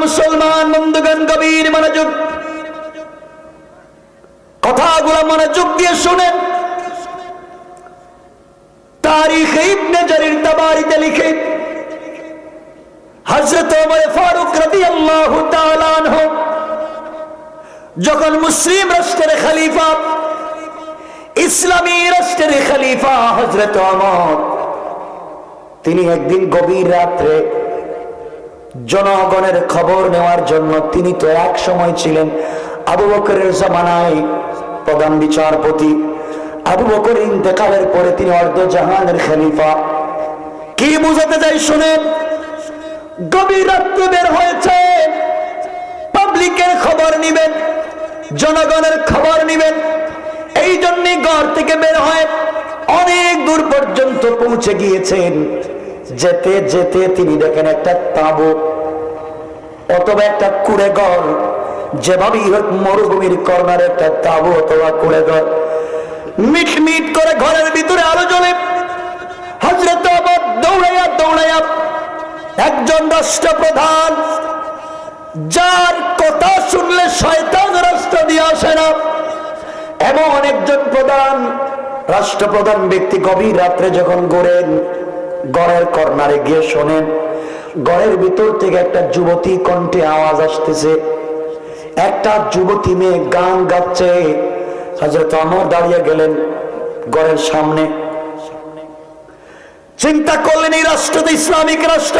মুসলমান বন্ধুগণ, গভীর মনোযোগ, কথাগুলো মনোযোগ দিয়ে শুনেন। তারিখ ইবনে জারির তাবারিতে লিখে হযরত ওমর ফারুক রাদিয়াল্লাহু তাআলা আনহু যখন মুসলিম রাষ্ট্রের খলিফা, ইসলামী রাষ্ট্রের খলিফা হযরত ওমর, তিনি একদিন গভীর রাত্রে জনগণের খবর নেওয়ার জন্য, তিনি তো এক সময় ছিলেন আবু বকরের জামানায় প্রধান বিচারপতি, আবু বকর ইন্তেকালের পরে তিনি অর্ধ জাহানের খলিফা। কি বুঝাতে চাই শুনেন, গভীর রাত্রে বের হয়েছে, পাবলিকের খবর নিবেন, জনগণের খবর নিবেন। এই জন্য ঘর থেকে বের হয় অনেক দূর পর্যন্ত পৌঁছে গিয়েছেন। যেতে যেতে তিনি দেখেন একটা তাঁবু অথবা একটা কুড়ে ঘর, যেভাবেই হোক মরুভূমির কর্নারে একটা তাঁবু অথবা কুড়ে ঘর, মিট মিট করে ঘরের ভিতরে আলো জ্বলে। হযরত ওমর দৌড়াইয়া দৌড়াইয়া একজন রাষ্ট্রপ্রধান, যার কথা শুনলে শয়তান রাষ্ট্র দিয়ে আসে না, এমন একজন প্রধান রাষ্ট্রপ্রধান ব্যক্তি গভীর রাত্রে যখন ঘরের কর্নারে গিয়ে শোনেন ঘরের ভিতর থেকে একটা যুবতী কণ্ঠে আওয়াজ আসতেছে, একটা যুবতী মেয়ে গান গাচ্ছে। হযরত ওমর দাঁড়িয়ে গেলেন ঘরের সামনে, চিন্তা করলেন এই রাষ্ট্র তো ইসলামিক রাষ্ট্র,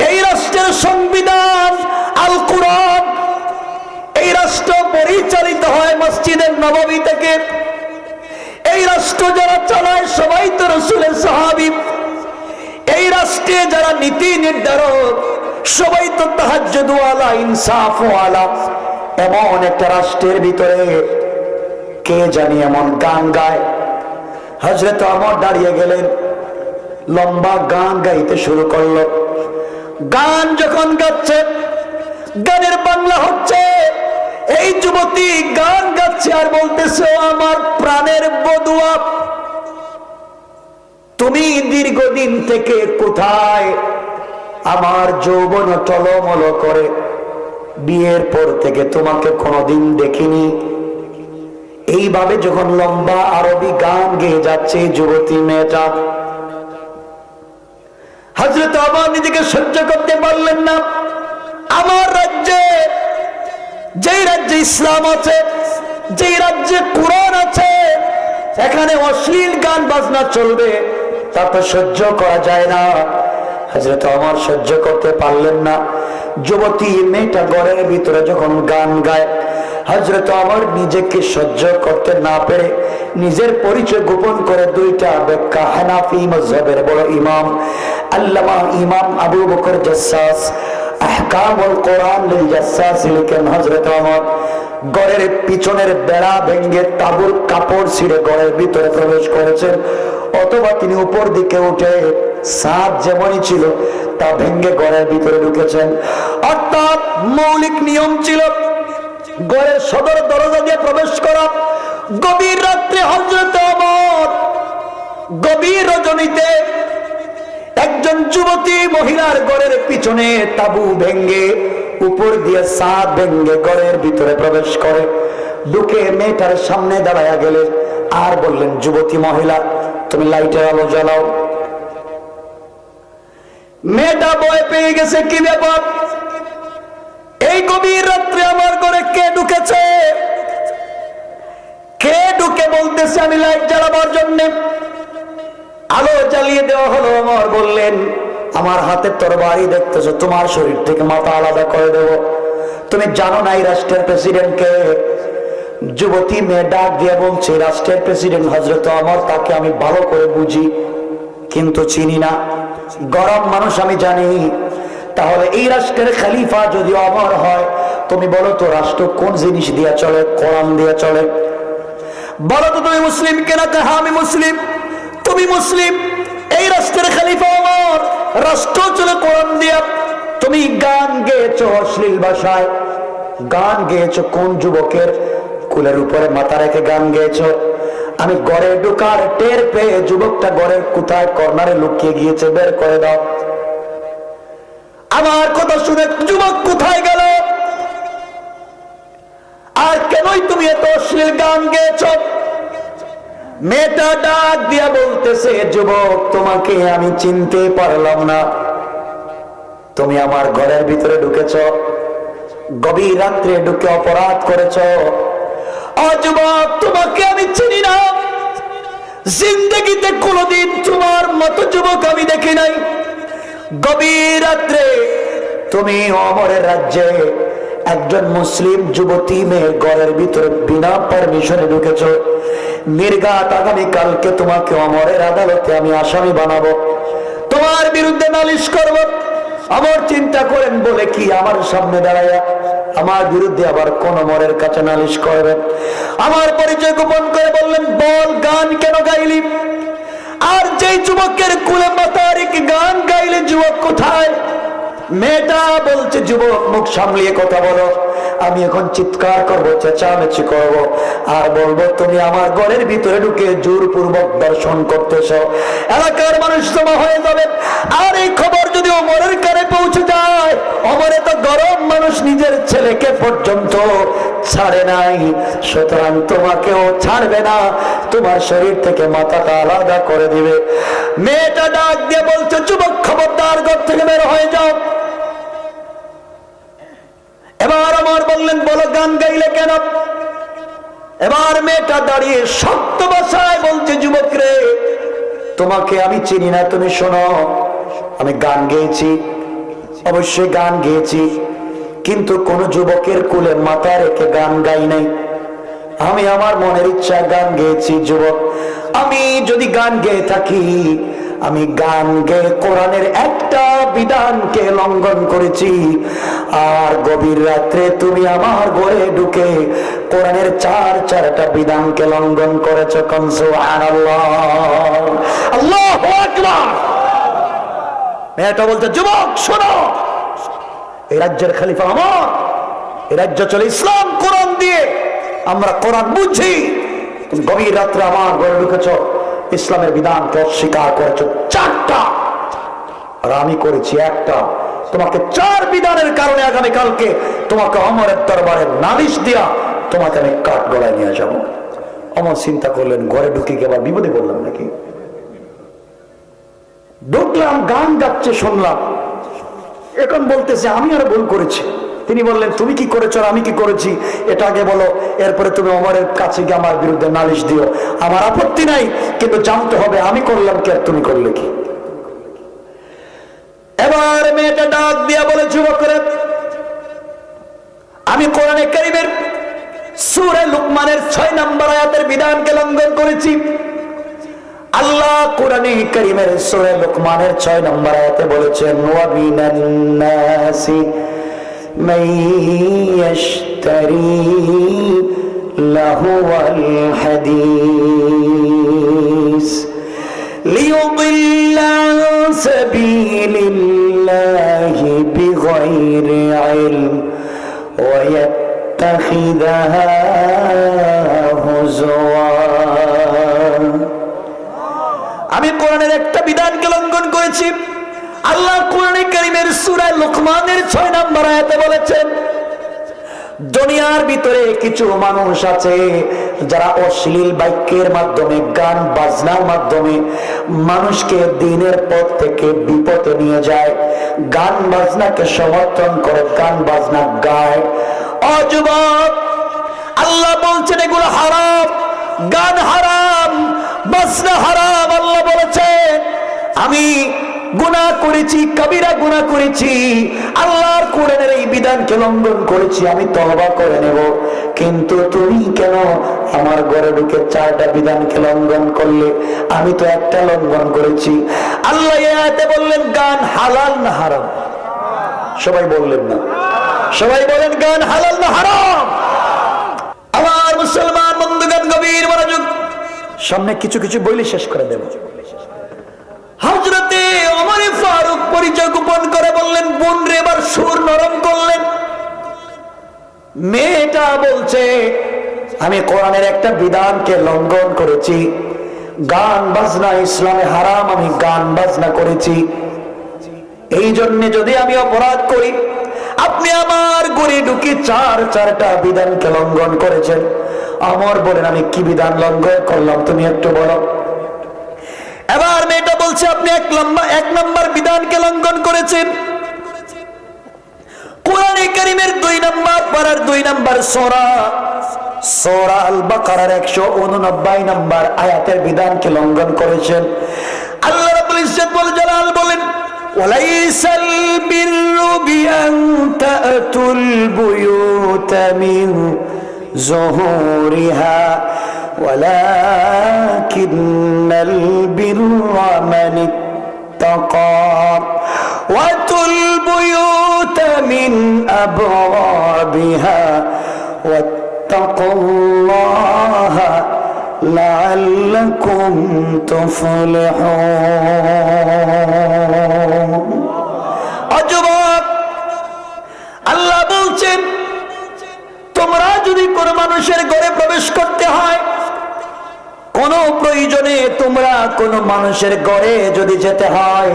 এই রাষ্ট্রের সংবিধান আল কুরআন, এই রাষ্ট্র পরিচালিত হয় মসজিদের নববী থেকে, এই রাষ্ট্র যারা চালায় সবাই তো রাসূলের সাহাবী, এই রাষ্ট্রে যারা নীতি নির্ধারক সবাই তো তাহাজ্জুদ ওয়ালা, ইনসাফ ওয়ালা। এমন একটা রাষ্ট্রের ভিতরে কে জানি এমন গান গায়। হযরত ওমর দাঁড়িয়ে গেলেন, লম্বা গান গাইতে শুরু করলো। গান যখন গাচ্ছে, গানের বাংলা হচ্ছে, এই যুবতী গান গাচ্ছে আর বলতেছে, আমার প্রাণের বধূয়া, তুমি দীর্ঘদিন থেকে কোথায়? আমার যৌবন টলমল করে, বিয়ের পর থেকে তোমাকে কোনোদিন দেখিনি। এইভাবে যখন লম্বা আরবি গান গেয়ে যাচ্ছে যুবতী মেয়েটা, হযরত ওমর নিজেকে সহ্য করতে পারলেন না। আমার রাজ্যে, যেই রাজ্যে ইসলাম আছে, যেই রাজ্যে কুরআন আছে, এখানে অশ্লীল গান বাজনা চলবে, তা তো সহ্য করা যায় না। হযরত ওমর সহ্য করতে পারলেন না। যুবতী মেয়েটা ঘরের ভিতরে যখন গান গায়, হযরত ওমর নিজেকে সহ্য করতে না পেরে নিজের পরিচয় গোপন করে দুইটা ব্যাখ্যা হানাফি মাযহাবের বড় ইমাম আল্লামা ইমাম আবু বকর জাসসাস আহকামুল কোরআন লিল জাসসাস লিখেন, হযরত ওমর ঘরের পিছনের বেড়া ভেঙে তাঁবুর কাপড় ছিঁড়ে ঘরের ভিতরে প্রবেশ করেছেন, অথবা তিনি উপর দিকে উঠে ছাদ যেমনই ছিল তা ভেঙে ঘরের ভিতরে ঢুকেছেন। অর্থাৎ মৌলিক নিয়ম ছিল ঘরের সদর দরজা দিয়ে প্রবেশ করা। গভীর রাত্রে হযরত ওমর গভীর রজনীতে একজন যুবতী মহিলার ঘরের পিছনে তাঁবু ভেঙে উপর দিয়ে ছাদ ভেঙে ঘরের ভিতরে প্রবেশ করে, ঢুকে মেয়েটার সামনে দাঁড়ায়া গেলেন আর বললেন, যুবতী মহিলা, তুমি লাইটের আলো জ্বালাও। মেয়েটা ভয় পেয়ে গেছে, কি ব্যাপার? এই গভীর রাত্রে আমার ঘরে কে ঢুকেছে? কে ঢুকে বলতেছে আমি লাইট জ্বালাবার জন্য? আলো জ্বালিয়ে দেওয়া হলো। ওমর বললেন, আমার হাতের তরবারি দেখতেছো, তোমার শরীর থেকে মাথা আলাদা করে দেব। তুমি জানো না এই রাষ্ট্রের প্রেসিডেন্ট কে? যুবতী মেয়ে ডাক দিয়ে বলছে, রাষ্ট্রের প্রেসিডেন্ট হযরত ওমর, তাকে আমি ভালো করে বুঝি কিন্তু চিনি না, গরম মানুষ আমি জানি। তাহলে এই রাষ্ট্রের খলিফা যদি ওমর হয়, তুমি বলো তো রাষ্ট্র কোন জিনিস দিয়ে চলে? কোরআন দিয়ে চলে। বলো তো তুমি মুসলিম কিনা? হ্যাঁ আমি মুসলিম। তুমি মুসলিম, এই রাষ্ট্রের খলিফা ওমর, রাষ্ট্র চলে কোরআন দিয়া। তুমি গান গেয়েছো অশ্লীল ভাষায়, গান গেয়েছো কোন যুবকের কুলের উপরে মাথা রেখে গান গেয়েছো? আমি ঘরে ঢুকার টের পেয়ে যুবকটা ঘরের কোথায় কর্নারে লুকিয়ে গিয়েছে, বের করে দাও। আমার কথা শুনে যুবক যুবক কোথায় গেল? আর কেনই তুমি এত অশ্লীল গান গেয়েছ? মেয়েটা ডাক দিয়া বলতেছে, যুবক তোমাকে আমি চিনতে পারলাম না। তুমি আমার ঘরের ভিতরে ঢুকেছ, গভীর রাত্রে ঢুকে অপরাধ করেছ। ও যুবক তোমাকে আমি চিনি না, জিন্দগিতে কোনদিন তোমার মতো যুবক আমি দেখি নাই। গভীর রাত্রে তুমি অমরের রাজ্যে একজন মুসলিম যুবতী মেয়ের ঘরের ভিতরে বিনা পারমিশনে ঢুকেছ। নির্ঘাত আগামীকালকে তোমাকে অমরের আদালতে আমি আসামি বানাবো, তোমার বিরুদ্ধে নালিশ করব। আমার চিন্তা করেন বলে কি আমার সামনে দাঁড়াইয়া আমার বিরুদ্ধে আবার কোন অমরের কাছে নালিশ করবেন? আমার পরিচয় গোপন করে বললেন, বল গান কেন গাইলি? আর যেই যুবকের কুলে মাথা রেখে গান গাইলে যুবক কোথায়? মেয়েটা বলছে, যুবক মুখ সামলিয়ে কথা বলো। আমি এখন চিৎকার করবো, চেঁচামেচি করবো, আর বলবো তুমি আমার ঘরের ভিতরে ঢুকে জোরপূর্বক দর্শন করতেছ। এলাকার মানুষ জমা হয়ে যাবে। আর এই খবর যদি অমরের কানে পৌঁছে যায়, অমরে তো গরম মানুষ নিজের ছেলেকে পর্যন্ত ছাড়ে নাই, সুতরাং তোমাকেও ছাড়বে না, তোমার শরীর থেকে মাথাটা আলাদা করে দিবে। মেয়েটা ডাক দিয়ে বলছে, যুবক খবরদার, ঘর থেকে বের হয়ে যাও। এবার অমর বললেন, বলো গান গাইলে কেন? এবার মেয়েটা দাঁড়িয়ে শক্ত ভাষায় বলছে, যুবক রে তোমাকে আমি চিনি না, তুমি শোনো, আমি গান গেয়েছি, অবশ্যই গান গেয়েছি, কিন্তু কোন যুবকের কুলে মাথা রেখে গান গাই নাই। আমি আমার মনের ইচ্ছা গান গেয়েছি। যুবক, আমি যদি গান গেয়ে থাকি, আমি গান গেয়ে কোরআনের একটা বিধানকে লঙ্ঘন করেছি। আর গভীর রাত্রে তুমি আমার ঘরে ঢুকে কোরআনের চারটা বিধানকে লঙ্ঘন করেছ। সুবহানাল্লাহ, আল্লাহু আকবার। মেয়েটা বলছে, যুবক শোনো, এই রাজ্যের খলিফা আমার, এই রাজ্য চলে ইসলাম কোরআন দিয়ে, আমরা কোরআন বুঝি। তুমি গভীর রাত্রে আমার ঘরে ঢুকেছ, ইসলামের বিধানকে অস্বীকার করেছ চারটা, আর আমি করেছি একটা। তোমাকে চার বিধানের কারণে আগামীকালকে তোমাকে অমরের দরবারে নালিশ দিয়া তোমাকে আমি কাঠ গলায় নিয়ে যাব। অমর চিন্তা করলেন, ঘরে ঢুকে গিয়ে আবার বিপদে পড়লাম নাকি। ঢুকলাম, গান গাচ্ছে শুনলাম, এখন বলতেছে আমি আর ভুল করেছি। তিনি বললেন, তুমি কি করেছো আর আমি কি করেছি এটা আগে বলো, এরপরে তুমি অমরের কাছে গিয়ে আমার বিরুদ্ধে নালিশ দিও। আমার আপত্তি নাই, কিন্তু জানতে হবে আমি করলাম কি আর তুমি করলে কি। এবার মেয়েটা ডাক দিয়া বলে, যুবকরা, আমি কোরআনে কারীমের সূরা লুকমানের 6 নম্বর আয়াতের বিধানকে লঙ্ঘন করেছি। আল্লাহ কোরআনে কারীমের সূরা লুকমানের 6 নম্বর আয়াতে বলেছেন, ওয়া মিনান নাসি মান ইয়াশতারি লাহুল হাদিস লিয়ুদিল্লা আন সাবিলিল্লাহি বিগাইরি ইলম ওয়া ইয়াত্তাখিযাহা হুজওয়া। আমি কোরআনের একটা বিধানকে লঙ্ঘন করেছি। আল্লাহ কোরআনে কারীমের সূরা লুকমানের 6 নম্বর আয়াতে বলেছেন, দুনিয়ার ভিতরে কিছু মানুষ আছে যারা অশ্লীল বাক্যের মাধ্যমে, গান বাজনার মাধ্যমে মানুষকে দ্বীনের পথ থেকে বিপদে নিয়ে যায়, গান বাজনাকে সমর্থন করে, গান বাজনা গায়। ও যুবক, আল্লাহ বলছেন এগুলো হারাম, গান হারাম, বাজনা হারাম। আল্লাহ বলেছেন আমি গুনাহ করেছি, কবিরা গুনাহ করেছি, আল্লাহর কোরআনের এই বিধানকে লঙ্ঘন করেছি, আমি তওবা করে নেব। কিন্তু তুমি কেন আমার ঘরে ঢুকে 4টা বিধানকে লঙ্ঘন করলে? আমি তো একটা লঙ্ঘন করেছি। আল্লাহ এই আয়াতে বললেন, গান হালাল না হারাম? সবাই বললেন না, সবাই বলেন গান হালাল না হারাম? আমার মুসলমান বন্ধুগণ, গভীর মনোযোগ, সামনে কিছু কিছু বইলে শেষ করে দেব। হযরতে ওমর ফারুক পরিচয় গোপন করে বললেন, বোন রে, এবার সুর নরম করলেন। মেয়েটা বলছে, আমি কোরআনের একটা বিধানকে লঙ্ঘন করেছি, গান বাজনা ইসলামে হারাম, আমি গান বাজনা করেছি। এই জন্য যদি আমি অপরাধ করি, আপনি ঘরে ঢুকে চারটা বিধানকে লঙ্ঘন করেছেন। আমার বলেন আমি কি বিধান লঙ্ঘন করলাম তুমি একটু বলো। এবার মেয়েটা বলছে আপনি এক নম্বর বিধানকে লঙ্ঘন করেছেন। কোরআনে কারীমের 2 নম্বর পারার 2 নম্বর সূরা আল বাকারার 189 নম্বর আয়াতের বিধানকে লঙ্ঘন করেছেন। আল্লাহ রাব্বুল ইজ্জত ওয়াল জালাল বলেন ওয়ালাইসাল বিররু বিআন তা'তুল বুয়ুতা মিন যুহুরিহা ওয়ালাকিন্নাল বিররা মান ইত্তাকা ওয়াতুল বুয়ুতা মিন আবওয়াবিহা ওয়াত্তাকুল্লাহা লাআল্লাকুম তুফলিহুন। যুবক, আল্লাহ বলছেন তোমরা যদি কোন মানুষের ঘরে প্রবেশ করতে হয়, কোন প্রয়োজনে তোমরা কোন মানুষের ঘরে যদি যেতে হয়,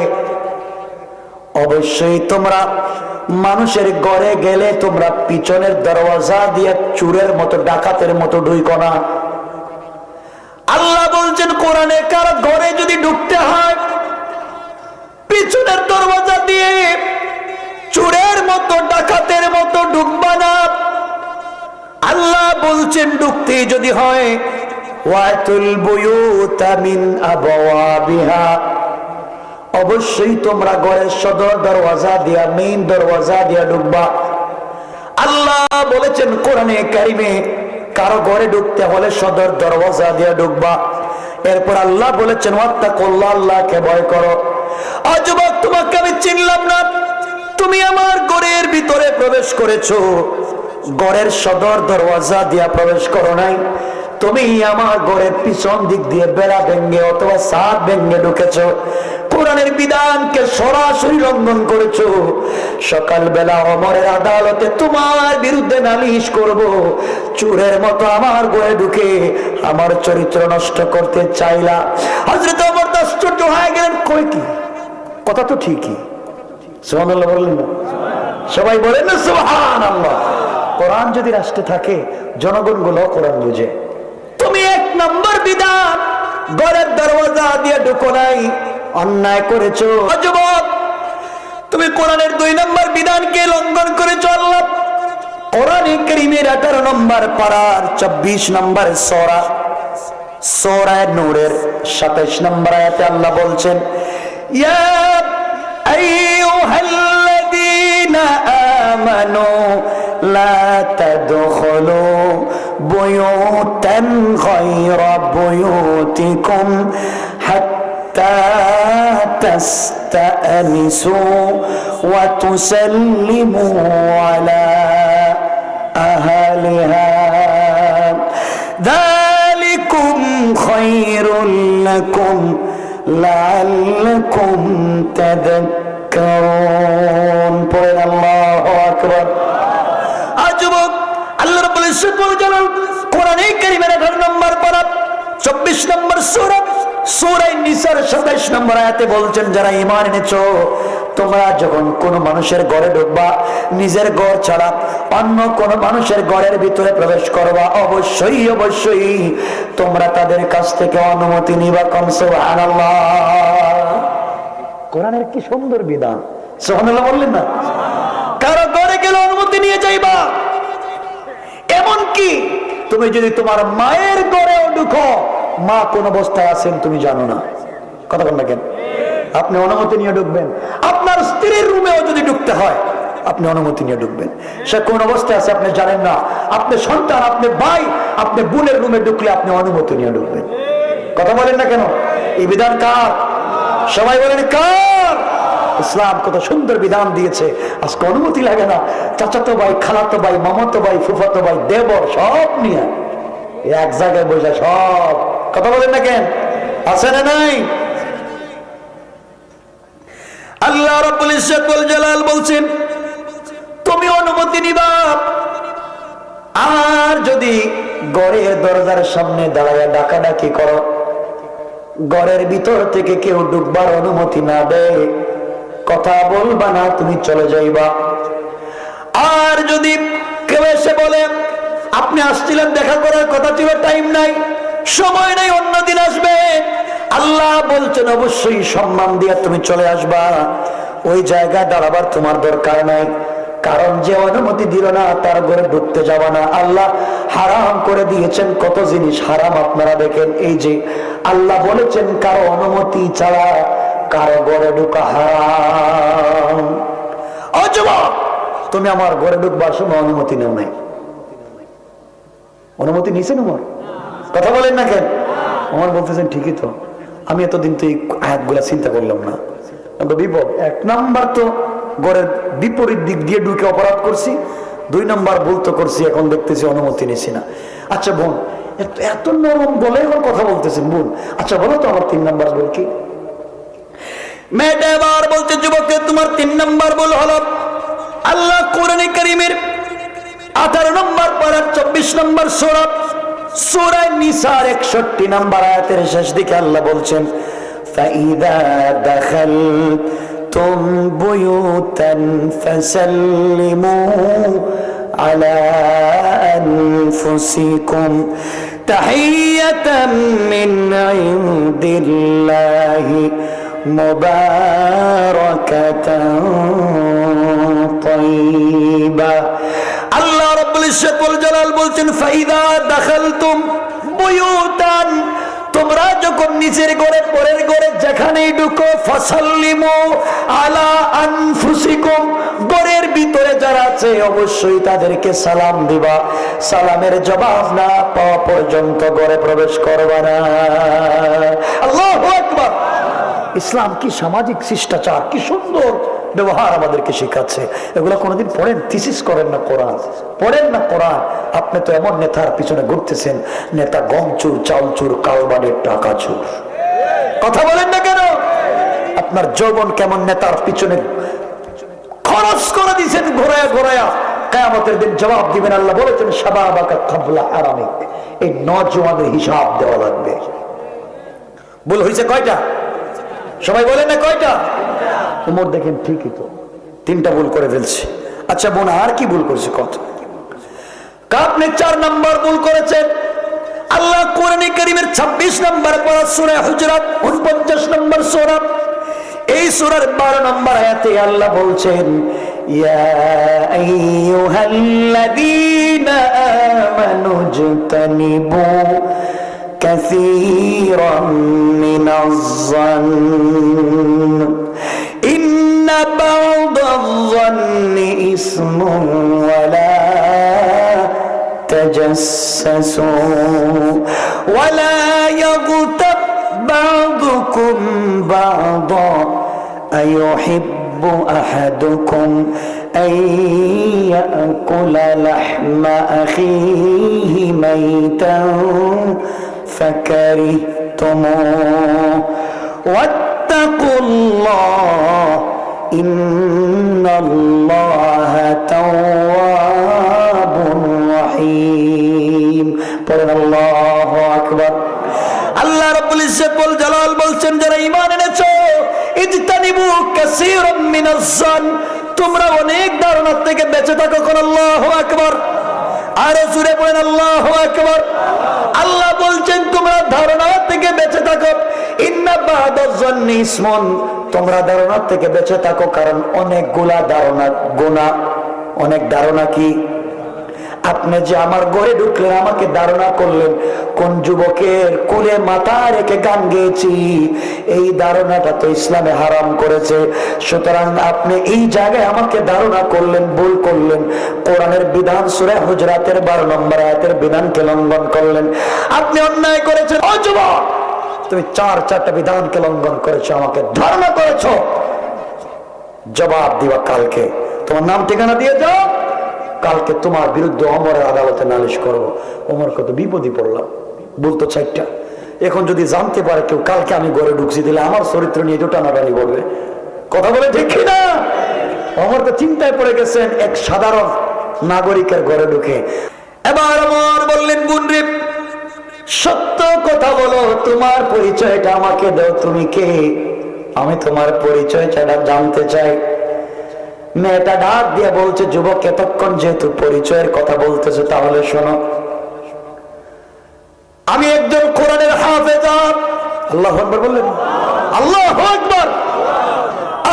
অবশ্যই তোমরা মানুষের ঘরে গেলে তোমরা পিছনের দরওয়াজা দিয়ে চোরের মতো ডাকাতের মতো ঢুকো না। আল্লাহ বলছেন কোরআনে কারো ঘরে যদি ঢুকতে হয় পিছনের দরওয়াজা দিয়ে চোরের মতো ডাকাতের মতো ঢুকবা না। আল্লাহ বলছেন ঢুকতে যদি হয় ওয়াতুল বুয়ুতা মিন আবওয়াবিহা, অবশ্যই তোমরা ঘরের সদর দরওয়াজা দিয়া মেইন দরওয়াজা দিয়া ঢুকবা। আল্লাহ বলেছেন কোরআনে কারিমে কারো ঘরে ঢুকতে হলে সদর দরওয়াজা দিয়া ঢুকবা। এরপর আল্লাহ বলেছেন ওয়াত্তাকুল্লাহ, আল্লাহকে ভয় করো। যুবক, তোমাকে আমি চিনলাম না, তুমি আমার ঘরের ভিতরে প্রবেশ করেছো, ঘরের সদর দরওয়াজা দিয়া প্রবেশ করো নাই, তুমি আমার ঘরের পিছন দিক দিয়ে বেড়া ভেঙ্গে অথবা ছাদ ভেঙ্গে ঢুকেছো, কোরআনের বিধানকে সরাসরি লঙ্ঘন করেছো। সকালবেলা ওমরের আদালতে তোমার বিরুদ্ধে নালিশ করব, চোরের মতো আমার ঘরে ঢুকে আমার চরিত্র নষ্ট করতে চাইলা। হযরত ওমর আশ্চর্য হয়ে গেলেন, কই কি কথা তো ঠিকই। সুবহানাল্লাহ বললেন না? সবাই বলেন না সুবহানাল্লাহ। কোরআন যদি রাষ্ট্রে থাকে জনগণ গুলো কোরআন বুঝে। তুমি 1 নম্বর বিধান ঘরের দরওয়াজা দিয়ে ঢুকো নাই, অন্যায় করেছো। যুবক, তুমি কোরআনের 2 নম্বর বিধানকে লঙ্ঘন করেছো। আল্লাহ কোরআনে কারীমের 18 নম্বর পারার 24 নম্বর সূরা নূরের 27 নম্বর আয়াতে আল্লাহ বলছেন ইয়া আইয়ুহাল্লাযীনা আমানু লা তাদখুলু বুয়ুতান গায়রা বুয়ুতিকুম হাত্তা তাস্তানিসু ওয়া তুসাল্লিমু আলা আহলিহা যালিকুম খায়রুল লাকুম লাআল্লাকুম তাযাক্কারুন। পড়েন আল্লাহু আকবার। যুবক, আল্লাহ রাব্বুল ইজ্জত ওয়াল জালাল কোরআনে কারীমের 18 নম্বর পারা 24 নম্বর সূরা নিসার 27 নম্বর আয়াতে বলছেন যারা ঈমান এনেছো, তোমরা যখন কোন মানুষের ঘরে ঢুকবা, নিজের ঘর ছাড়া অন্য কোন মানুষের ঘরের ভিতরে প্রবেশ করবা, অবশ্যই তোমরা তাদের কাছ থেকে অনুমতি নিবা। কম সুবহানাল্লাহ। কোরআনের কি সুন্দর বিধান। সুবহানাল্লাহ বললেন না? কারো ঘরে গেলে অনুমতি নিয়ে যাইবা। এমনকি তুমি যদি তোমার মায়ের ঘরেও ঢুকো, মা কোন অবস্থায় আছেন তুমি জানো না, কথা বল না কেন? আপনি অনুমতি নিয়ে ঢুকবেন। আপনার স্ত্রীর রুমেও যদি ঢুকতে হয় আপনি অনুমতি নিয়ে ঢুকবেন। সে কোন অবস্থায় আছে আপনি জানেন না। আপনি সন্তান, আপনি ভাই, আপনি বোনের রুমে ঢুকলে আপনি অনুমতি নিয়ে ঢুকবেন। কথা বলেন না কেন? এই বিধান কার? সবাই বলেন কার? ইসলাম কত সুন্দর বিধান দিয়েছে। আজকে অনুমতি লাগে না, চাচাতো ভাই, খালাতো ভাই, মামাতো ভাই, ফুফাতো ভাই, দেবর সব নিয়ে এক জায়গায় বসে সব। কথা বলেন না কেন? আছে না নাই? আল্লাহ রাব্বুল ইজ্জত ওয়াল জালাল বলছেন তুমি অনুমতি নিবা। আর যদি ঘরের দরজার সামনে দাঁড়ায় ডাকাডাকি করো, ঘরের ভিতর থেকে কেউ ঢুকবার অনুমতি না দেয়, কথা বলবা না, তুমি চলে যাইবা। আর যদি আপনি আসছিলেন, দেখা করার কথা ছিল, টাইম নাই, সময় নাই, অন্যদিন আসবে। আল্লাহ বলছেন অবশ্যই সম্মান দিয়ে তুমি চলে আসবা, ওই জায়গায় দাঁড়াবার তোমার দরকার নাই। কারণ যে অনুমতি দিল না তার ঘরে ঢুকতে যাবা না। আল্লাহ হারাম করে দিয়েছেন কত জিনিস হারাম, আপনারা দেখেন। এই যে আল্লাহ বলেছেন কারো অনুমতি ছাড়া কারো ঘরে ঢুকা হারাম। ও যুবক, তুমি আমার ঘরে ঢুকবার সময় অনুমতি নেও নাই? অনুমতি নিয়েছেন আমার? কথা বলেন না কেন? আমার বলতেছেন ঠিকই তো, আমি এতদিন তো এই আয়াতগুলা চিন্তা করলাম না। বিপদ, এক নাম্বার তো ঘরের বিপরীত দিক দিয়ে ঢুকে অপরাধ করছি, 2 নাম্বার ভুল তো করছি, এখন দেখতেছি অনুমতি নিছি না। আচ্ছা বোন, এত নরম বলে এখন কথা বলতেছেন বোন, আচ্ছা বলো তো আমার 3 নাম্বার ভুল কি? মেয়েটা এবার বলছে যুবককে তোমার 3 নাম্বার ভুল হলো আল্লাহ কোরআনে কারীমের 18 নম্বর পারার 24 নম্বর সূরা সূরা নিসার 61 নম্বর আয়াতের শেষ দিকে আল্লাহ বলছেন ফাইদা দাখালতুম বুয়ুতান ফাসাল্লিমু আলা আনফুসিকুম তাহিয়াতাম মিন ইনদিল্লাহি মুবারাকাতান তাইয়্যিবা। আল্লাহ রাব্বুল ইজ্জত ওয়াল জালাল বলছেন ফাইদা দাখালতুম বুয়ুতান, তোমরা যখন নিজের ঘরে পরের ঘরে যেখানেই ঢুকো ফাসাল্লিমু আলা আনফুসিকুম, ঘরের ভিতরে যারা আছে অবশ্যই তাদেরকে সালাম দিবা, সালামের জবাব না পাওয়া পর্যন্ত ঘরে প্রবেশ করবা না। আল্লাহু আকবার। ইসলাম কি সামাজিক শিষ্টাচার, কি সুন্দর ব্যবহার আমাদেরকে শেখাচ্ছে। এগুলো কোনোদিন পড়েন, থিসিস করেন না, কোরআন পড়েন না কোরআন। আপনি তো এমন নেতার পিছনে ঘুরতেছেন, নেতা গম চুর, চাউল চুর, কালবানের টাকা চুর। কথা বলেন না কেন? আপনার যৌবন কেমন নেতার পিছনে খরচ করে দিয়েছেন ঘোরায়া ঘোরায়া, কিয়ামতের দিন জবাব দিবেন। আল্লাহ বলেছেন শাবাবাকা ক্বাবলা হারামিক, এই নওজওয়ানের হিসাব দেওয়া লাগবে। ভুল হয়েছে কয়টা? সবাই বলেন না কয়টা? উমর দেখেন ঠিকই তো 3টা ভুল করে ফেলছে। আচ্ছা বোন আর কি ভুল করেছে? কত? আপনি 4 নাম্বার ভুল করেছেন। আল্লাহ কোরআনে কারীমের 26 নম্বর পারা সূরা হুজরাত 49 নম্বর সূরা, এই সূরার 12 নম্বর আয়াতে আল্লাহ বলছেন ইয়া আইয়ুহাল্লাযীনা আমানু জতানিবু কাসীরাম মিনাজ-যন্ন ইন্না বা'দায-যন্নি ইসমুন ওয়া লা তাজাসসু ওয়া লা ইয়াগতাব বা'দুকুম বা'দা আইয়ুহিব্বু আহাদুকুম আন ইয়াকুলা লাহমা আখিহি মাইতান ফাকারিহতুমুহু ওয়াত্তাকুল্লাহ ইন্নাল্লাহা তাওয়াবুর রহিম। পড়েন আল্লাহু আকবার। আল্লাহ রাব্বুল ইজ্জত ওয়াল জালাল বলছেন যারা ঈমান এনেছো ইজতানিবু কাসীরাম মিনাজ-যন্ন, তোমরা অনেক ধারণা থেকে বেঁচে থাকো। কোন আল্লাহু আকবার। আরো জোরে বলেন আল্লাহু আকবার। আল্লাহ বলছেন তোমরা ধারণা থেকে বেঁচে থাকো। ইন্না বা'দায-যন্নি ইসমুন, তোমরা ধারণা থেকে বেঁচে থাকো, কারণ অনেকগুলা ধারণা গুনাহ। অনেক ধারণা কি? আপনি যে আমার ঘরে ঢুকলেন, আমাকে ধারণা করলেন কোন যুবকের কোলে মাথা রেখে গান গেয়েছি, এই ধারণাটা তো ইসলামে হারাম করেছে। সুতরাং আপনি এই জায়গায় আমাকে ধারণা করলেন, ভুল করলেন, কোরআনের বিধান সূরা হুজরাতের 12 নম্বর আয়াতের বিধানকে লঙ্ঘন করলেন, আপনি অন্যায় করেছেন। ও যুবক, তুমি 4টা বিধানকে লঙ্ঘন করেছো, আমাকে ধারণা করেছো, জবাব দিবা কালকে। তোমার নাম ঠিকানা দিয়ে যাও, কালকে তোমার বিরুদ্ধে ওমরের আদালতে নালিশ করবো। ওমর কত বিপদে পড়লাম, বলতো 4টা। এখন যদি জানতে পারে কেউ কালকে আমি ঘরে ঢুকছি, দিলে আমার চরিত্র নিয়ে দুটা নাগানি বলবে। কথা বলে ঠিক না? ওমর তো চিন্তায় পড়ে গেছেন এক সাধারণ নাগরিকের ঘরে ঢুকে। এবার ওমর বললেন বোন রে, সত্য কথা বলো, তোমার পরিচয়টা আমাকে দাও, তুমি কে? আমি তোমার পরিচয়টা জানতে চাই। মেয়েটা ডাক দিয়ে বলছে যুবক, এতক্ষণ যেহেতু পরিচয়ের কথা বলতেছো, তাহলে শোনো, আমি একজন কোরআনের হাফেজা। আল্লাহু আকবার বললেন, আল্লাহু আকবার।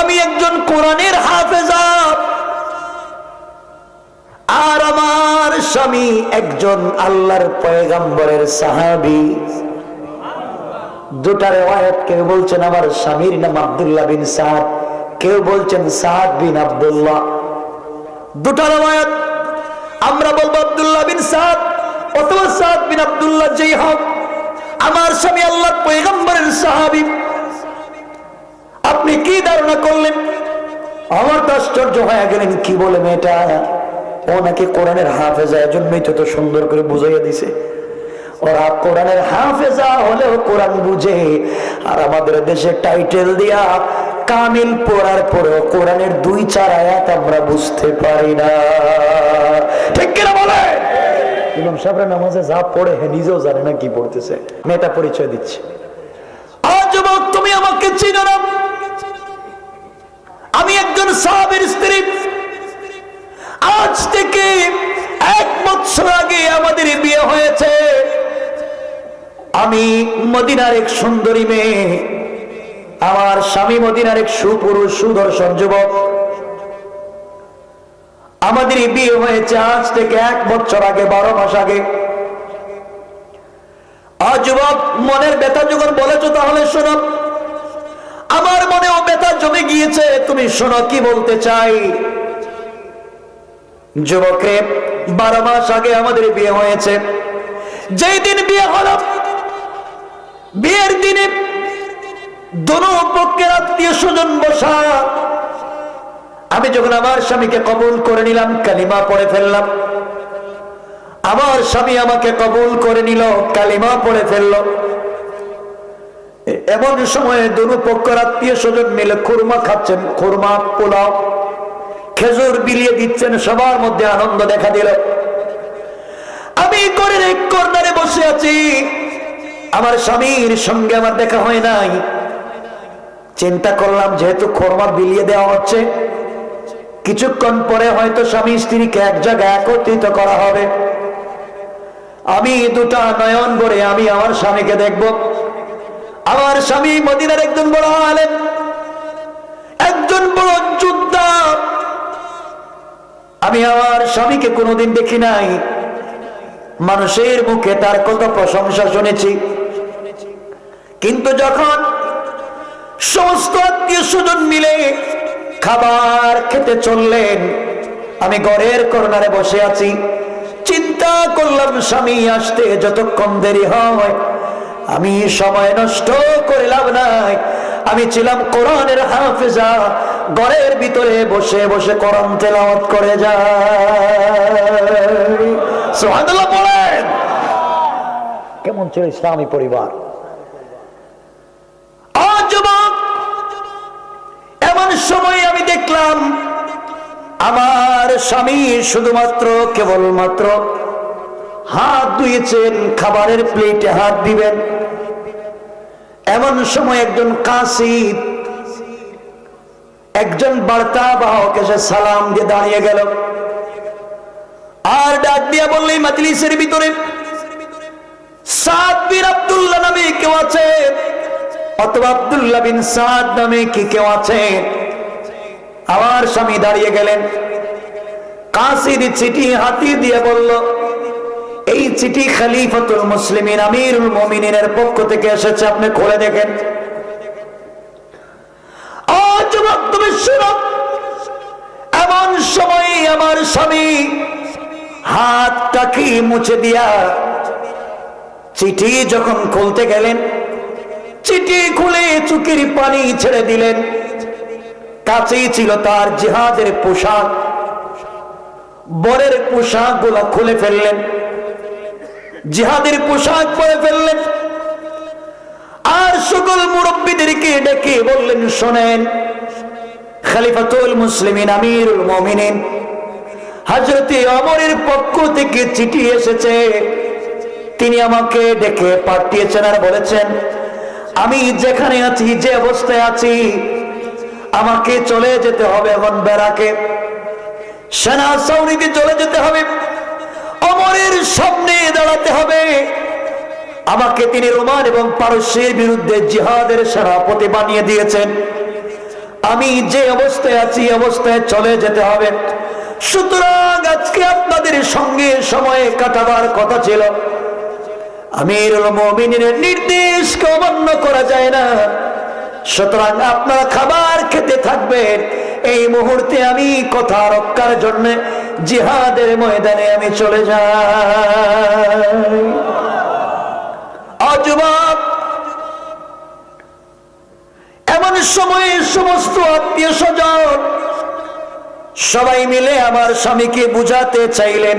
আমি একজন কোরআনের হাফেজা, আর আমার স্বামী একজন আল্লাহর পয়গম্বরের সাহাবী। দুটা রিওয়ায়াত, কেউ বলছেন আমার স্বামীর নাম আব্দুল্লাহ বিন সাদ, কেউ বলছেন সাদ বিন আব্দুল্লাহ। দুটা রিওয়ায়াত, আমরা বলবো আব্দুল্লাহ বিন সাদ অথবা সাদ বিন আব্দুল্লাহ, যেই হোক আমার স্বামী আল্লাহর পয়গম্বরের সাহাবী। আপনি কি ধারণা করলেন? আমার তো আশ্চর্য হয়ে গেলেন, কি বলে মেয়েটা, ও নাকি কোরআনের হাফেজা, এজন্যই তো সুন্দর করে বুঝাইয়া দিছে। ওরা কোরআনের হাফেজা হলেও কোরআন বুঝে, আর আমাদের দেশে টাইটেল দিয়া কামিল পড়ার পরেও কোরআনের 2-4 আয়াত আমরা বুঝতে পারি না। ঠিক কিনা বলে? ইমাম সাহেবরা নামাজে যা পড়ে নিজেও জানে না কি পড়তেছে। মেয়েটা পরিচয় দিচ্ছে, যুবক তুমি আমাকে চিনো না, আমি একজন সাহাবীর স্ত্রী। আজ থেকে 1 বছর আগে আমাদের বিয়ে হয়েছে। আমি মদিনার এক সুন্দরী মেয়ে, আমার স্বামী মদিনার এক সুপুরুষ সুদর্শন যুবক। আমাদের বিয়ে হয়েছে আজ থেকে 1 বছর আগে, 12 মাস আগে। যুবক, মনের ব্যথা যখন বলেছো তাহলে শোনো। আমার মনেও ব্যথা জমে গিয়েছে, তুমি শোনো কি বলতে চাই। যুবকে, 12 মাস আগে আমাদের বিয়ে হয়েছে। যেই দিন বিয়ে হলো, বিয়ের দিনে দোনো পক্ষের আত্মীয় স্বজন বসা। আমি যখন আমার স্বামীকে কবুল করে নিলাম, কালিমা পড়ে ফেললাম। আমার স্বামী আমাকে কবুল করে নিল, কালিমা পড়ে ফেলল। এমন সময়ে দোনো পক্ষের আত্মীয় স্বজন মিলে খুরমা খাচ্ছেন, খুরমা, পোলাও, খেজুর বিলিয়ে দিচ্ছেন, সবার মধ্যে আনন্দ দেখা দিল। আমি ঘরের এক কর্নারে বসে আছি, আমার স্বামীর সঙ্গে আমার দেখা হয় নাই। চিন্তা করলাম, যেহেতু খুরমা বিলিয়ে দেওয়া হচ্ছে, কিছুক্ষণ পরে হয়তো স্বামী স্ত্রীকে এক জায়গায় একত্রিত করা হবে। আমি দুটা নয়ন ভরে আমি আমার স্বামীকে দেখব। আমার স্বামী মদিনার একজন বড় আলেম, একজন বড় যোদ্ধা। আমি আমার স্বামীকে কোনোদিন দেখি নাই, মানুষের মুখে তার কত প্রশংসা শুনেছি, কিন্তু যখন সমস্ত আত্মীয় স্বজন মিলে খাবার খেতে চললেন, আমি ঘরের কর্নারে বসে আছি। চিন্তা করলাম, স্বামী আসতে যতক্ষণ দেরি হয়, আমি সময় নষ্ট করে লাভ নাই। আমি ছিলাম কোরআনের হাফেজা, ঘরের ভিতরে বসে বসে কোরআন তেলাওয়াত করে যাই। সুবহানাল্লাহ বলেন। কেমন ছিল ইসলামী পরিবার? যুবক, এমন সময় আমি দেখলাম আমার স্বামী শুধুমাত্র কেবলমাত্র হাত ধুয়েছেন, খাবারের প্লেটে হাত দিবেন। এমন সময় একজন কাসিদ, একজন বার্তা বাহক এসে সালাম দিয়ে দাঁড়িয়ে গেল, আর ডাক দিয়া বললে, মাজলিসের ভিতরে সাদ বিন আব্দুল্লাহ নামে কেউ আছে, অথবা আব্দুল্লাহ বিন সাদ নামে কি কেউ আছে? আমার স্বামী দাঁড়িয়ে গেলেন। কাসিদ চিঠি হাতি দিয়ে বলল, এই চিঠি খলিফাতুল মুসলিমিন আমিরুল মুমিনিনের পক্ষ থেকে এসেছে, আপনি খুলে দেখেন। যুবক, তুমি শুনো। এমন সময় আমার স্বামী হাতটাকে মুছে দিয়া চিঠি যখন খুলতে গেলেন, চিঠি খুলে চোখের পানি ছেড়ে দিলেন। কাছেই ছিল তার জিহাদের পোশাক, বরের পোশাক গুলা খুলে ফেললেন, জিহাদের পোশাক পরে ফেললেন। আর সকল মুরব্বীদেরকে ডেকে বললেন, শোনেন, খলিফাতুল মুসলিমিন আমিরুল মুমিনিন হযরত ওমরের পক্ষ থেকে চিঠি এসেছে। তিনি আমাকে ডেকে পাঠিয়েছেন আর বলেছেন, আমি যেখানে আছি, যে অবস্থায় আছি, আমাকে চলে যেতে হবে এখন বেরাকে, সেনা ছাউনিতে চলে যেতে হবে, ওমরের সামনে দাঁড়াতে হবে, আমাকে তিনি রোমান এবং পারস্যের বিরুদ্ধে জিহাদের সেনাপতি বানিয়ে দিয়েছেন। আমি যে অবস্থায় আছি অবস্থায় চলে যেতে হবে। সুতরাং আজকে আপনাদের সঙ্গে সময় কাটাবার কথা ছিল, আমিরুল মুমিনিনের নির্দেশকে অমান্য করা যায় না। সুতরাং আপনারা খাবার খেতে থাকবেন। এই মুহূর্তে আমি কথা রক্ষার জন্য জিহাদের ময়দানে আমি চলে যাই। যুবক, এমন সময়ে সমস্ত আত্মীয় স্বজন সবাই মিলে আমার স্বামীকে বুঝাতে চাইলেন,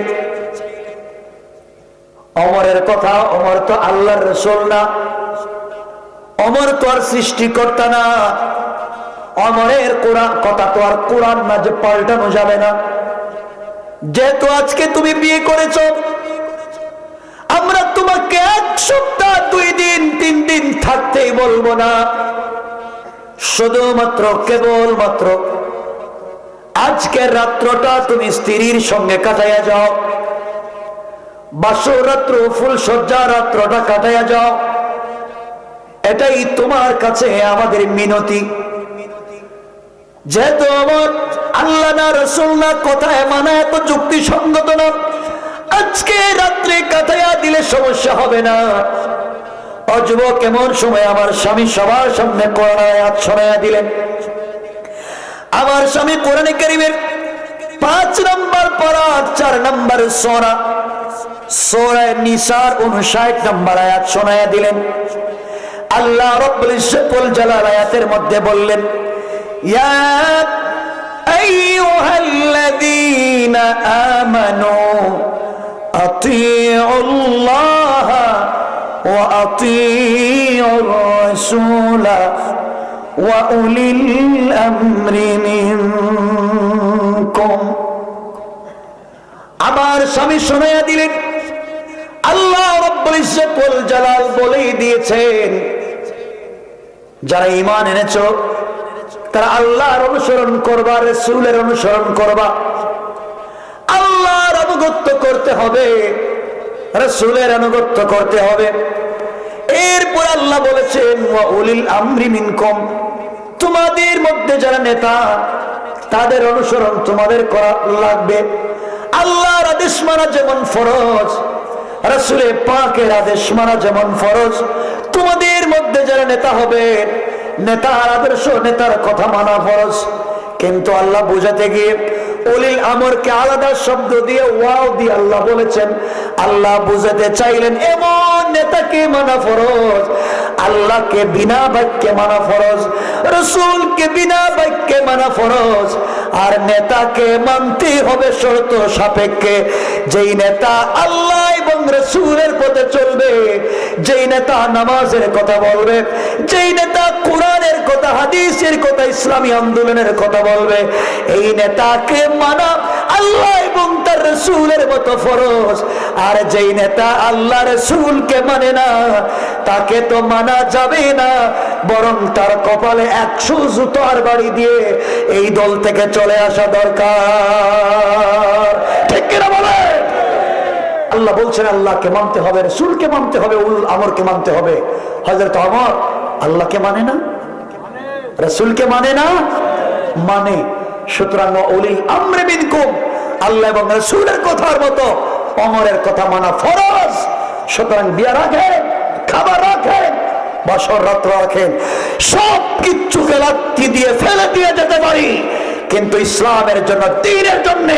ওমরের কথা, ওমর তো আল্লাহর রাসূল না, ওমর তো আর সৃষ্টিকর্তা না, ওমরের কোরআন কথা তো আর কোরআন না যে পাল্টানো যাবে না। যেহেতু আজকে তুমি বিয়ে করেছো, আমরা তোমাকে 1 সপ্তাহ 2 দিন 3 দিন থাকতেই বলবো না। শুধুমাত্র কেবলমাত্র আজকের রাত্রটা তুমি স্ত্রীর সঙ্গে কাটাইয়া যাও, বাসর রাত্র ফুল সজ্জা রাত্রটা কাটাইয়া যাও। এটাই তোমার কাছে আমাদের মিনতি। যেহেতু আমার আল্লাহ না রাসূল না, কথায় মানা এত যুক্তিসঙ্গত না, আজকে রাত্রে কাটাইয়া দিলে সমস্যা হবে না। যুবক, কেমন সময় আমার স্বামী সবার সামনে কোরআন আয়াত শোনাইয়া দিলেন। আমার স্বামী কোরআনে কারীমের 5 নম্বর পারা 4 নম্বর সূরা সূরা নিসার 59 নম্বর আয়াত শোনাইয়া দিলেন। আল্লাহ রাব্বুল ইজ্জতুল জালাল আয়াতের মধ্যে বললেন, ইয়া আইয়ুহাল্লাযীনা আমানু আতিউল্লাহ ওয়া আতিউর রাসূল ওয়া উলিল আমরি মিনকুম। আমার স্বামী শোনাইয়া দিলেন, আল্লাহ রাব্বুল ইজ্জতুল জালাল বলেই দিয়েছেন, যারা ঈমান এনেছো তারা আল্লাহর অনুসরণ করবা, রাসূলের অনুসরণ করবা। আল্লাহর আনুগত্য করতে হবে, রাসূলের আনুগত্য করতে হবে। এরপর আল্লাহ বলেছেন, ওয়া উলিল আমরি মিনকুম, তোমাদের মধ্যে যারা নেতা তাদের অনুসরণ তোমাদের করা লাগবে। আল্লাহর আদেশ মানা যেমন ফরজ, রাসূলে পাকের আদেশ মানা যেমন ফরজ, তোমাদের মধ্যে যারা নেতা হবে নেতার আদর্শ নেতার কথা মানা ফরজ। কিন্তু আল্লাহ বুঝাতে গিয়ে উলিল আমরকে আলাদা শব্দ দিয়ে ওয়াও দিয়ে আল্লাহ বলেছেন। আল্লাহ বুঝাতে চাইলেন এমন নেতাকে মানা ফরজ, আল্লাহকে বিনা বাক্যে মানা ফরজ, রাসূলকে বিনা বাক্যে মানা ফরজ। আর নেতাকে মানতে হবে শর্ত সাপেক্ষে। যেই নেতা আল্লাহ এবং রাসূলের পথে চলবে, যেই নেতা নামাজের কথা বলবে, যেই নেতা কোরআনের কথা, হাদিসের কথা, ইসলামী আন্দোলনের কথা বলবে, এই নেতাকে মানা আল্লাহ এবং তার রাসূলের মতো ফরজ। আর যেই নেতা আল্লাহ রাসূলকে মানে না, তাকে তো মানা যাবে না, বরং তার কপালে 100 জুতার বাড়ি দিয়ে এই দল থেকে চলে আসা দরকার। ঠিক কিনা বলেন? আল্লাহ বলছেন আল্লাহকে মানতে হবে, রাসূলকে মানতে হবে, উল আমরকে মানতে হবে। হযরত ওমর আল্লাহকে মানে না, রাসূলকে মানে না, মানে। সুতরাং উলিল আমরি মিনকুম, আল্লাহ এবং রাসূলের কথার মতো ওমরের কথা মানা ফরজ। সুতরাং বিয়ে রাখেন, খাবার রাখেন, বছর রাত্র রাখেন, সব কিচ্ছুকে লাথি দিয়ে ফেলে দিয়ে যেতে পারি, কিন্তু ইসলামের জন্য, দ্বীনের জন্য,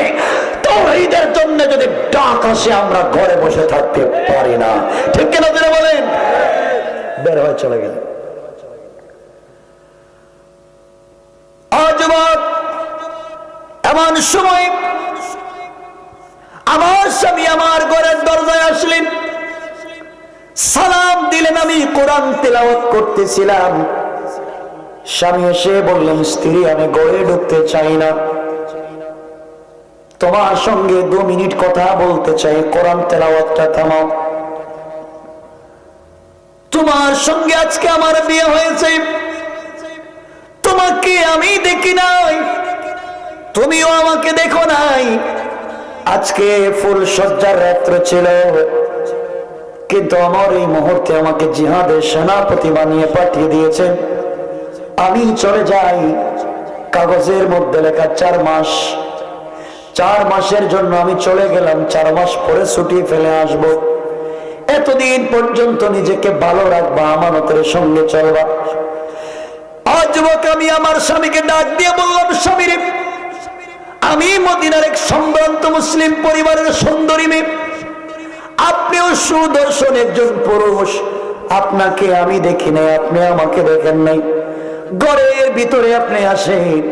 তাওহীদের জন্য যদি ডাক আসে আমরা ঘরে বসে থাকতে পারি না। ঠিক কিনা দিনে বলেন? বের হয়ে চলে গেল। এমন সময় আমার স্বামী আমার ঘরের দরজায় আসলেন, সালাম দিলেন। আমি কোরআন তেলাওয়াত করতেছিলাম। স্বামী এসে বললেন, স্ত্রী আমি ঘরে ঢুকতে চাই না, তোমার সঙ্গে 2 মিনিট কথা বলতে চাই, কোরআন তেলাওয়াতটা থামাও। তোমার সঙ্গে আজকে আমার বিয়ে হয়েছে, তোমাকে আমি দেখি নাই, তুমিও আমাকে দেখো নাই। আজকে ফুল সজ্জার রাত্র ছিল, কিন্তু আমার এই মুহূর্তে আমাকে জিহাদের সেনাপতি বানিয়ে পাঠিয়ে দিয়েছেন। আমি চলে যাই, কাগজের মধ্যে লেখা 4 মাস। 4 মাসের জন্য আমি চলে গেলাম, 4 মাস পরে ছুটি ফেলে আসব। এতদিন পর্যন্ত নিজেকে ভালো রাখবা, আমানতের সঙ্গে চলবা। আজ যুবক আমি আমার স্বামীকে ডাক দিয়ে বললাম, স্বামীরে, আমি মদিনার এক সম্ভ্রান্ত মুসলিম পরিবারের সুন্দরী মেয়ে, আপনিও সুদর্শন একজন পুরুষ, আপনাকে আমি দেখি নাই, আপনি আমাকে দেখেন নাই। ঘরের ভিতরে আপনি আসেন,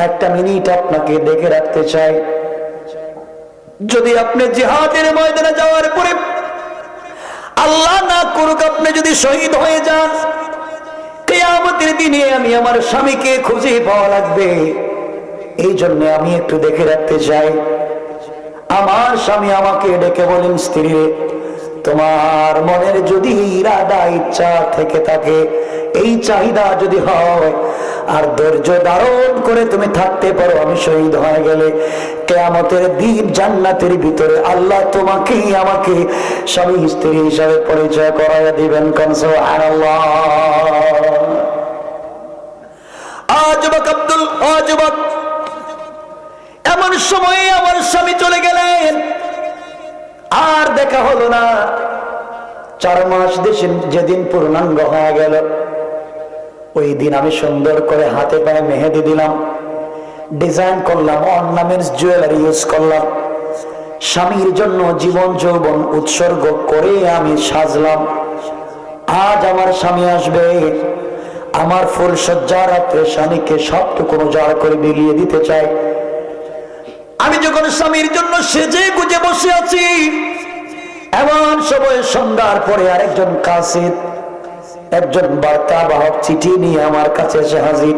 1 মিনিট আপনাকে দেখে রাখতে চাই। যদি আপনি জিহাদের ময়দানে যাওয়ার পরে আল্লাহ না করুক আপনি যদি শহীদ হয়ে যান, কিয়ামতের দিনে আমি আমার স্বামীকে খুঁজে পাওয়া লাগবে, এই জন্য আমি একটু দেখে রাখতে চাই। আমার স্বামী আমাকে ডেকে বলেন, স্ত্রী রে, তোমার মনের যদি ইরাদা ইচ্ছা থেকে থাকে, এই চাহিদা যদি হয়, আর ধৈর্য ধারণ করে তুমি থাকতে পারো, আমি শহীদ হয়ে গেলে কিয়ামতের দিন জান্নাতের ভিতরে আল্লাহ তোমাকেই আমাকে স্বামী স্ত্রী হিসাবে পরিচয় করাইয়া দিবেন। কোন সুবহানাল্লাহ। যুবক আব্দুল, যুবক, এমন সময়ে আমার স্বামী চলে গেলেন, আর দেখা হলো না। 4 মাস দেশে যেদিন পূর্ণাঙ্গ হয়ে গেল, ওই দিন আমি সুন্দর করে হাতে পায়ে মেহেদি দিলাম, ডিজাইন করলাম, অর্নামেন্টস জুয়েলারি ইউজ করলাম। স্বামীর জন্য জীবন যৌবন উৎসর্গ করে আমি সাজলাম। আজ আমার স্বামী আসবে, আমার ফুল সজ্জা রাত্রে স্বামীকে সবটুকু উজাড় করে বিলিয়ে দিতে চাই। আমি যখন স্বামীর জন্য সেজে গুজে বসে আছি, এমন সময় সন্ধ্যার পরে আরেকজন কাসিদ, একজন বার্তা বাহক চিঠি নিয়ে আমার কাছে এসে হাজির।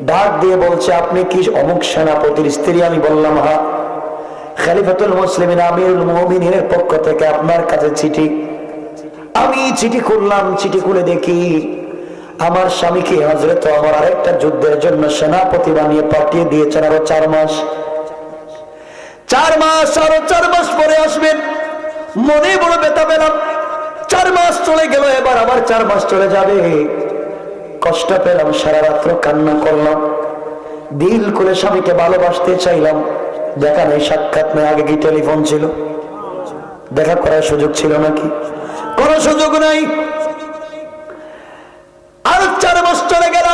ডাক দিয়ে বলছে, আপনি কি অমুক সেনাপতির স্ত্রী? আমি বললাম, হ্যাঁ। খলিফাতুল মুসলিমিন আমিরুল মুমিনিনের পক্ষ থেকে আপনার কাছে চিঠি। আমি চিঠি খুললাম, চিঠি খুলে দেখি আমার স্বামীকে হযরত ওমর আরেকটা যুদ্ধের জন্য সেনাপতি বানিয়ে পাঠিয়ে দিয়েছেন, আরো 4 মাস। 4 মাস, আরো 4 মাস পরে আসবেন। মনে বড় ব্যথা পেলাম, 4 মাস চলে গেল, এবার আবার 4 মাস চলে যাবে। কষ্ট পেলাম, সারা রাত্র কান্না করলাম, দিল খুলে স্বামীকে ভালোবাসতে চাইলাম। দেখা নেই, সাক্ষাৎ নেই। আগে কি টেলিফোন ছিল? দেখা করার সুযোগ ছিল নাকি? কোন সুযোগ নাই। আর 4 মাস চলে গেল।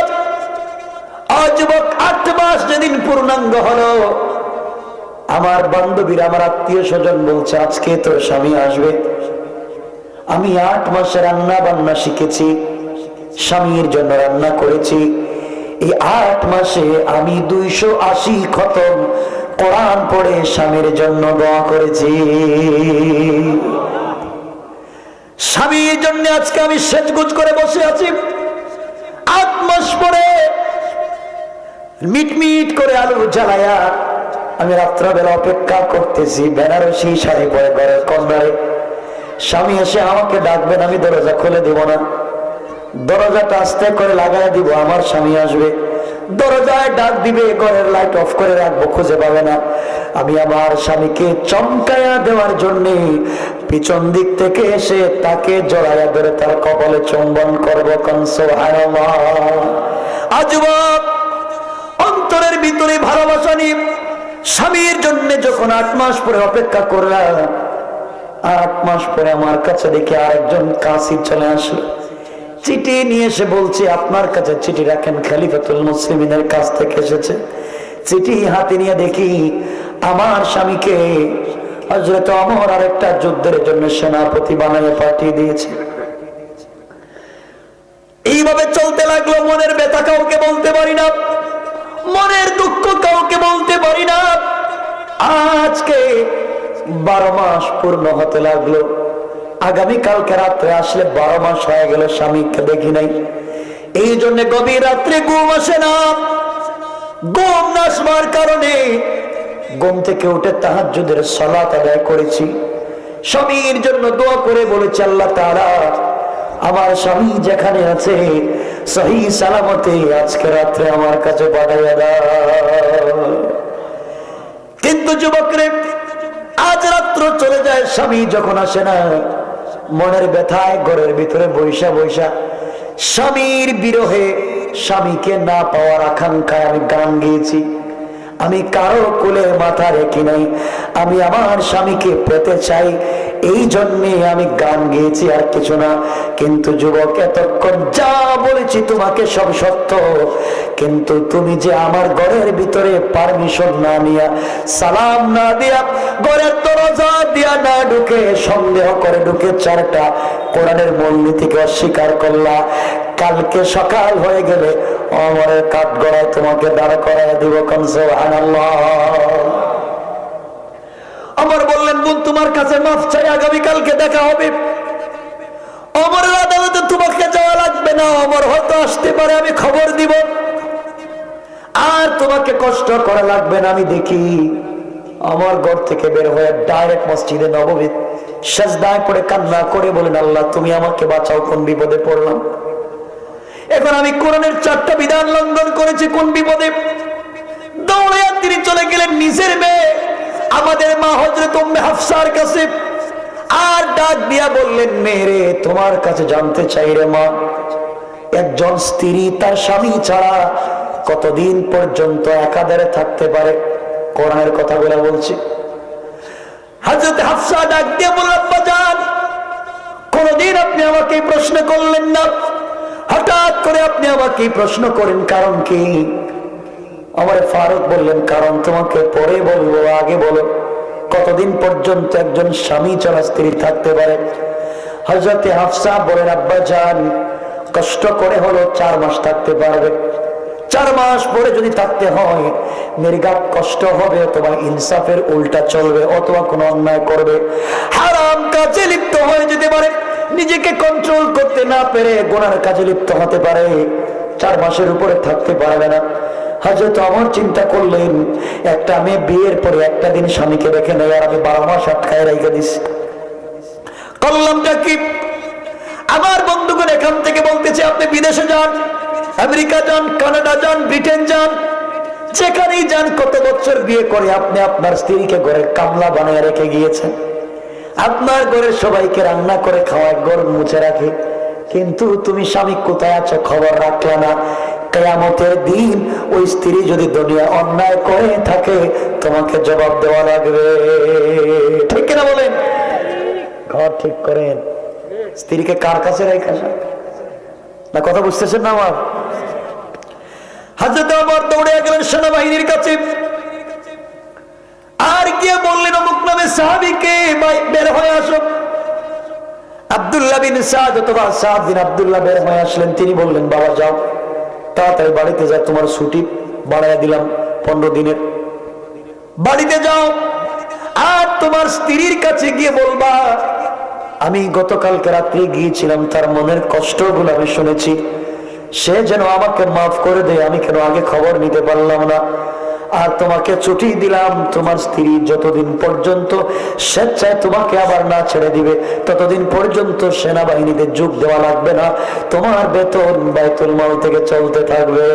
যুবক 8 মাস যেদিন পূর্ণাঙ্গ হলো, আমার বান্ধবীরা, আমার আত্মীয় স্বজন বলছে, আজকে তোর স্বামী আসবে। আমি 8 মাসে রান্না বান্না শিখেছি, স্বামীর জন্য রান্না করেছি। এই 8 মাসে আমি 280 খতম কোরআন পড়ে স্বামীর জন্য দোয়া করেছি। স্বামীর জন্য আজকে আমি সেজগুজ করে বসে আছি। 8 মাস পরে মিটমিট করে আলু জ্বালায়া আমি রাত্রবেলা অপেক্ষা করতেছি, বেনারসি শাড়ি পরে ঘরের কর্নারে। স্বামী এসে আমাকে ডাকবেন, আমি দরজা খুলে দিব না, দরজাটা আস্তে করে লাগাই দিব। আমার স্বামী আসবে, দরজায় ডাক দিবে, ঘরের লাইট অফ করে রাখবো, খুঁজে পাবে না। আমি আমার স্বামীকে চমকায়া দেওয়ার জন্য পিছন দিক থেকে এসে তাকে জড়াইয়া ধরে তার কপালে চুম্বন করবো। কোন সুবহানাল্লাহ। যুবক, অন্তরের ভিতরে ভালোবাসা নিয়ে স্বামীর জন্য যখন 8 মাস পরে অপেক্ষা করলাম, 8 মাস পরে আমার কাছে দেখে আরেকজন কাসিদ চলে আসলো। চিঠি নিয়ে এসে বলছে, আপনার কাছে চিঠি রাখেন, খলিফাতুল মুসলিমিনের কাছ থেকে এসেছে। চিঠি হাতে নিয়ে দেখি আমার স্বামীকে হযরত ওমর আরেকটা যুদ্ধের জন্য সেনাপতি বানিয়ে পাঠিয়ে দিয়েছে। এইভাবে চলতে লাগলো। মনের ব্যথা কাউকে বলতে পারি না, মনের দুঃখ কাউকে বলতে পারি না। আজকে 12 মাস পূর্ণ হতে লাগলো। আগামী কালকে রাত্রে আসলে 12 মাস হয়ে গেল, স্বামীকে দেখি নাই। এই জন্য গভীর রাত্রে ঘুম আসে না। ঘুম না আসবার কারণে ঘুম থেকে উঠে তাহাজ্জুদের সালাত আদায় করেছি। স্বামীর জন্য দোয়া করে বলেছি, আল্লাহ তাআলা আমার স্বামী যেখানে আছে সহি সালামতে আজকে রাত্রে আমার কাছে পাঠাইয়া দাও। কিন্তু যুবকরে, আজ রাত্র চলে যায়, স্বামী যখন আসে না, মনের ব্যথায় ঘরের ভিতরে বৈশা বৈশা স্বামীর বিরহে, স্বামীকে না পাওয়ার আকাঙ্ক্ষায় আমি গান গেয়েছি। আমি কারো কোলে মাথা রেখি নাই, আমি আমার স্বামীকে পেতে চাই, এই জন্যে আমি গান গেয়েছি, আর কিছু না। কিন্তু যুবক, এতক্ষণ যা বলেছি তোমাকে সব সত্য, কিন্তু তুমি যে আমার ঘরের ভিতরে পারমিশন না নিয়া, সালাম না দিয়া, ঘরের দরজা দিয়া না ঢুকে, সন্দেহ করে ঢুকে চারটা কোরআনের মূলনীতিকে অস্বীকার করলা, কালকে সকাল হয়ে গেলে অমরের কাঠ গড়ায় তোমাকে দাঁড় করায় দিব। সুবহানাল্লাহ। অমর বললেন, বোন তোমার কাছে মাফ চাই, আগামীকালকে দেখা হবে। অমরের আদালতে তোমাকে যাওয়া লাগবে না, অমর হয়তো আসতে পারে, আমি খবর দিব, আর তোমাকে কষ্ট করা লাগবে না। আমি দেখি আমার ঘর থেকে বের হয়ে ডাইরেক্ট মসজিদে নববী সাজদায় পড়ে কান্না করে বলেন, আল্লাহ তুমি আমাকে বাঁচাও, কোন বিপদে পড়লাম। এখন আমি কোরআনের 4টা বিধান লঙ্ঘন করেছি, কোন বিপদে। দৌড়ে তিনি চলে গেলেন নিজের মেয়ে আমাদের মা হযরত উম্মে হাফসার কাছে, আর ডাক দিয়া বললেন, মেয়ে তোমার কাছে জানতে চাই রে মা, একজন স্ত্রী তার স্বামী ছাড়া কতদিন পর্যন্ত একাধারে থাকতে পারে? কোরআনের কথাগুলো বলছি। হযরত হাফসা ডাক দিয়ে বললেন, আব্বা জান, কোনদিন আপনি আমাকে প্রশ্ন করলেন না, হঠাৎ করে আপনি আমাকে প্রশ্ন করেন, কারণ কি? আমার ফারুক বললেন, কারণ তোমাকে পরে বলবো, আগে বলো কতদিন পর্যন্ত একজন স্বামী ছাড়া স্ত্রী থাকতে পারে? হযরত হাফসা বলেন, আব্বা জান, কষ্ট করে হলো 4 মাস থাকতে পারবে। 4 মাস পরে যদি থাকতে হয়, নির্ঘাত কষ্ট হবে, অথবা ইনসাফের উল্টা চলবে, অথবা কোনো অন্যায় করবে, হারাম কাজে লিপ্ত হয়ে যেতে পারে, নিজেকে কন্ট্রোল করতে না পেরে গুনার কাজে লিপ্ত হতে পারে। 4 মাসের উপরে থাকতে পারবে না। হযরত ওমর চিন্তা করলেন, একটা মেয়ে বিয়ের পরে একটা দিন স্বামীকে রেখে নেয়, আর আমি 12 মাস আটকায় রেখে দিছি, করলামটা কি? আমার বন্ধুগণ এখান থেকে বলতেছে, আপনি বিদেশে যান, আমেরিকা যান, কানাডা যান, ব্রিটেন যান, যেখানেই যান, কত বছর বিয়ে করে আপনি আপনার স্ত্রীকে ঘরের কামলা বানিয়ে রেখে গিয়েছেন, আপনার ঘরের সবাইকে রান্না করে খাওয়ায়, ঘর মুছে রাখে, কিন্তু তুমি স্বামী কোথায় আছো খবর রাখলে না। কিয়ামতের দিন ওই স্ত্রী যদি দুনিয়া অন্যায় করে থাকে, তোমাকে জবাব দেওয়া লাগবে, ঠিক কিনা বলেন? ঘর ঠিক করেন, স্ত্রীকে কার কাছে রেখে না, কথা বুঝতেছেন না আমার? হযরত ওমর দৌড়ে গেলেন সেনাবাহিনীর কাছে, আর গিয়ে বললেন, অমুক নামে সাহাবীকে বের হয়ে আসো। আব্দুল্লাহ বিন সাদ অথবা সাদ বিন আব্দুল্লাহ বের হয়ে আসলেন। তিনি বললেন, বাবা যাও, তাড়াতাড়ি বাড়িতে যাও, তোমার ছুটি বাড়াইয়া দিলাম 15 দিনের, বাড়িতে যাও, আর তোমার স্ত্রীর কাছে গিয়ে বলবা, আমি গতকালকে রাত্রে গিয়েছিলাম, তার মনের কষ্টগুলো আমি শুনেছি, সে যেন আমাকে মাফ করে দেয়, আমি কেন আগে খবর নিতে পারলাম না। আর তোমাকে ছুটি দিলাম, তোমার স্ত্রী যতদিন পর্যন্ত স্বেচ্ছায় তোমাকে আবার না ছেড়ে দিবে, ততদিন পর্যন্ত সেনাবাহিনীতে যোগ দেওয়া লাগবে না, তোমার বেতন বাইতুল মাল থেকে চলতে থাকবে।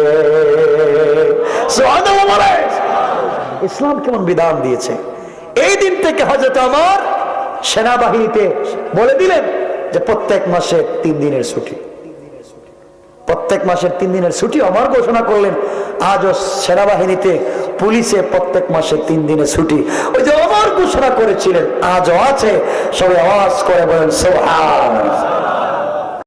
ইসলাম কেমন বিধান দিয়েছে! এই দিন থেকে হযরত ওমর সেনাবাহিনীতে বলে দিলেন যে প্রত্যেক মাসে 3 দিনের ছুটি, প্রত্যেক মাসের 3 দিনের ছুটি ওমর ঘোষণা করলেন। আজও সেনাবাহিনীতে, পুলিশে প্রত্যেক মাসে 3 দিনের ছুটি, ওই যে ওমর ঘোষণা করেছিলেন, আজও আছে। সবাই আওয়াজ করে বলেন সুবহানাল্লাহ।